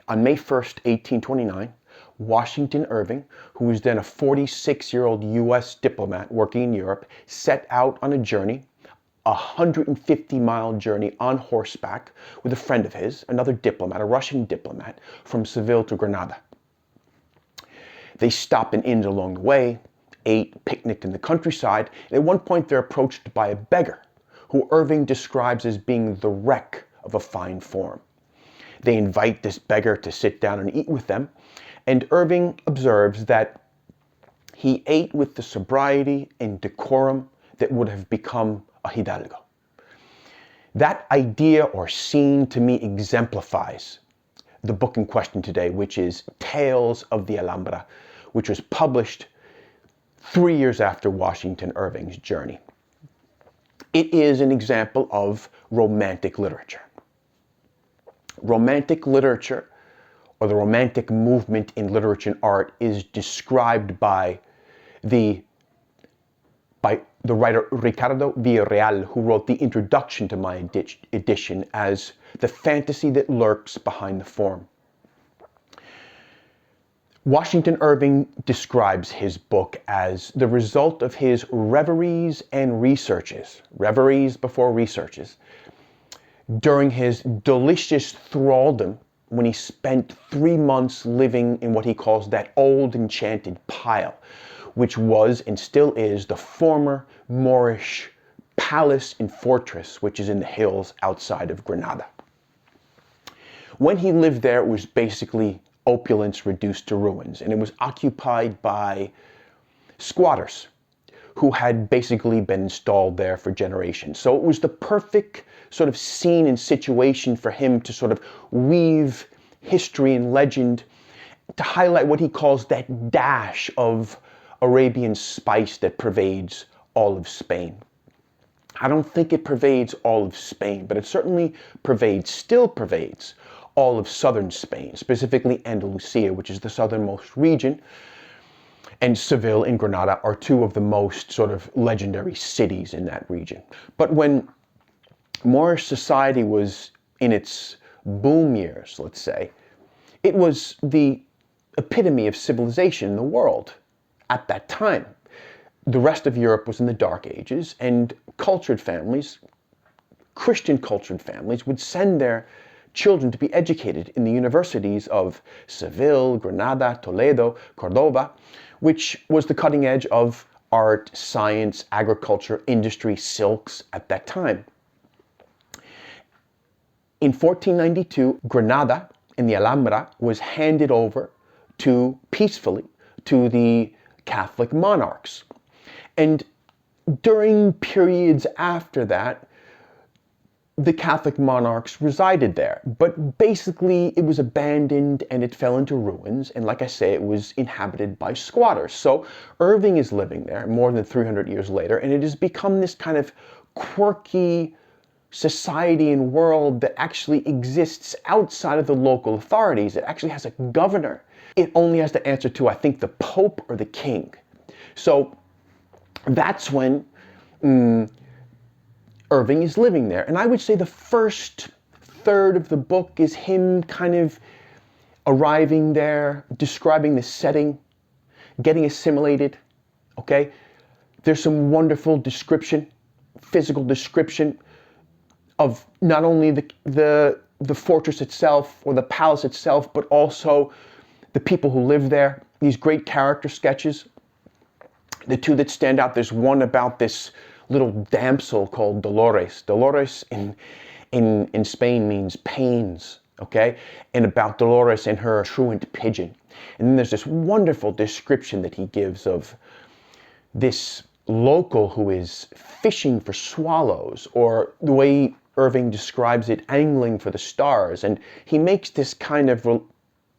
On May 1st, 1829, Washington Irving, who was then a 46-year-old U.S. diplomat working in Europe, set out on a journey, a 150-mile journey on horseback with a friend of his, another diplomat, a Russian diplomat, from Seville to Granada. They stopped in inns along the way, ate, picnicked in the countryside, and at one point they're approached by a beggar, who Irving describes as being the wreck of a fine form. They invite this beggar to sit down and eat with them, and Irving observes that he ate with the sobriety and decorum that would have become a hidalgo. That idea or scene to me exemplifies the book in question today, which is Tales of the Alhambra, which was published 3 years after Washington Irving's journey. It is an example of romantic literature. Romantic literature, or the romantic movement in literature and art, is described by the writer Ricardo Villarreal, who wrote the introduction to my edition, as the fantasy that lurks behind the form. Washington Irving describes his book as the result of his reveries and researches, reveries before researches, during his delicious thraldom when he spent 3 months living in what he calls that old enchanted pile, which was and still is the former Moorish palace and fortress, which is in the hills outside of Granada. When he lived there, it was basically opulence reduced to ruins, and it was occupied by squatters who had basically been installed there for generations. So it was the perfect sort of scene and situation for him to sort of weave history and legend to highlight what he calls that dash of Arabian spice that pervades all of Spain. I don't think it pervades all of Spain, but it certainly still pervades all of southern Spain, specifically Andalusia, which is the southernmost region, and Seville and Granada are two of the most sort of legendary cities in that region. But when Moorish society was in its boom years, let's say, it was the epitome of civilization in the world at that time. The rest of Europe was in the Dark Ages, and cultured families, Christian cultured families, would send their children to be educated in the universities of Seville, Granada, Toledo, Cordoba, which was the cutting edge of art, science, agriculture, industry, silks at that time. In 1492, Granada in the Alhambra was handed over peacefully to the Catholic monarchs. And during periods after that, the Catholic monarchs resided there, but basically it was abandoned and it fell into ruins, and like I say, it was inhabited by squatters. So Irving is living there more than 300 years later, and it has become this kind of quirky society and world that actually exists outside of the local authorities. It actually has a governor. It only has to answer to, I think, the Pope or the King. So that's when Irving is living there. And I would say the first third of the book is him kind of arriving there, describing the setting, getting assimilated, okay? There's some wonderful description, physical description of not only the fortress itself or the palace itself, but also the people who live there. These great character sketches. The two that stand out, there's one about this little damsel called Dolores. Dolores in Spain means pains, okay? And about Dolores and her truant pigeon. And then there's this wonderful description that he gives of this local who is fishing for swallows, or the way Irving describes it, angling for the stars. And he makes this kind of,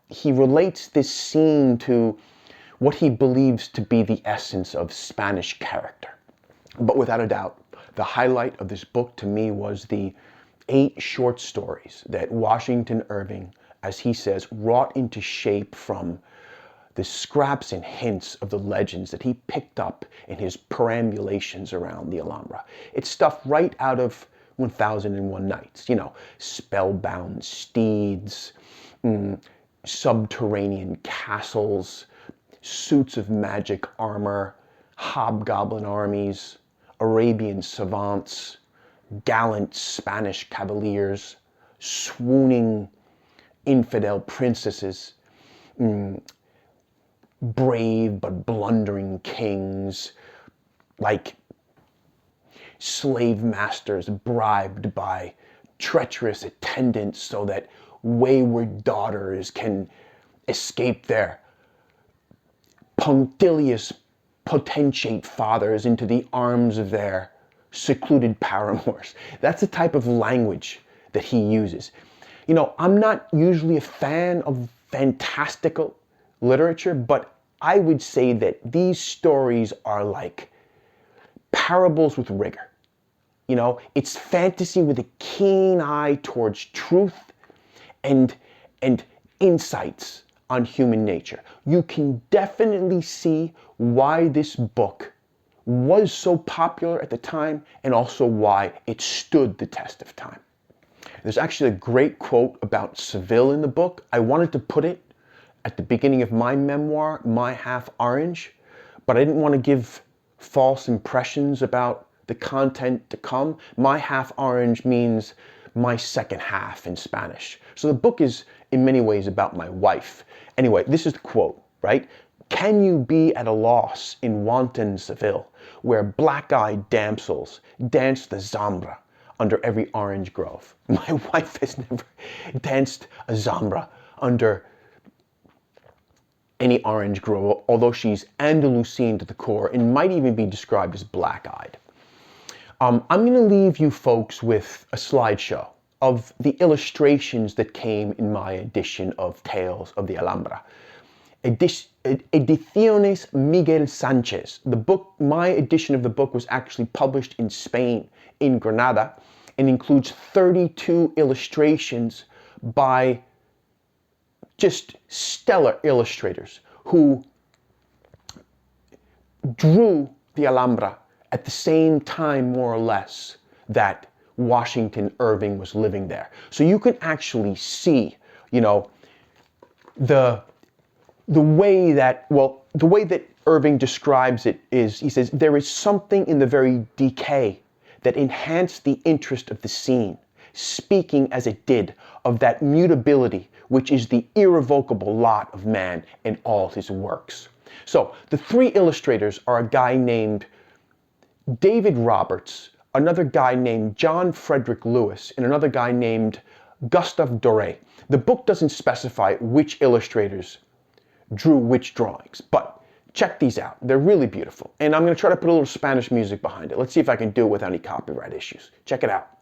he relates this scene to what he believes to be the essence of Spanish character. But without a doubt, the highlight of this book to me was the 8 short stories that Washington Irving, as he says, wrought into shape from the scraps and hints of the legends that he picked up in his perambulations around the Alhambra. It's stuff right out of 1001 Nights, you know, spellbound steeds, subterranean castles, suits of magic armor, hobgoblin armies, Arabian savants, gallant Spanish cavaliers, swooning infidel princesses, brave but blundering kings, like slave masters bribed by treacherous attendants so that wayward daughters can escape their punctilious potentate fathers into the arms of their secluded paramours. That's the type of language that he uses. You know, I'm not usually a fan of fantastical literature, but I would say that these stories are like parables with rigor. You know, it's fantasy with a keen eye towards truth and insights on human nature. You can definitely see why this book was so popular at the time and also why it stood the test of time. There's actually a great quote about Seville in the book. I wanted to put it at the beginning of my memoir, My Half Orange, but I didn't want to give false impressions about the content to come. My half orange means my second half in Spanish. So the book is in many ways about my wife. Anyway, this is the quote, right? Can you be at a loss in wanton Seville, where black-eyed damsels dance the zambra under every orange grove? My wife has never danced a zambra under any orange grove, although she's Andalusian to the core and might even be described as black-eyed. I'm going to leave you folks with a slideshow of the illustrations that came in my edition of Tales of the Alhambra. Ediciones Miguel Sánchez. The book, my edition of the book, was actually published in Spain, in Granada, and includes 32 illustrations by just stellar illustrators who drew the Alhambra at the same time, more or less, that Washington Irving was living there. So you can actually see, you know, the way that, well, the way that Irving describes it is, he says, there is something in the very decay that enhanced the interest of the scene, speaking as it did of that mutability which is the irrevocable lot of man in all his works. So the three illustrators are a guy named David Roberts, another guy named John Frederick Lewis, and another guy named Gustave Doré. The book doesn't specify which illustrators drew which drawings, but check these out. They're really beautiful. And I'm going to try to put a little Spanish music behind it. Let's see if I can do it without any copyright issues. Check it out.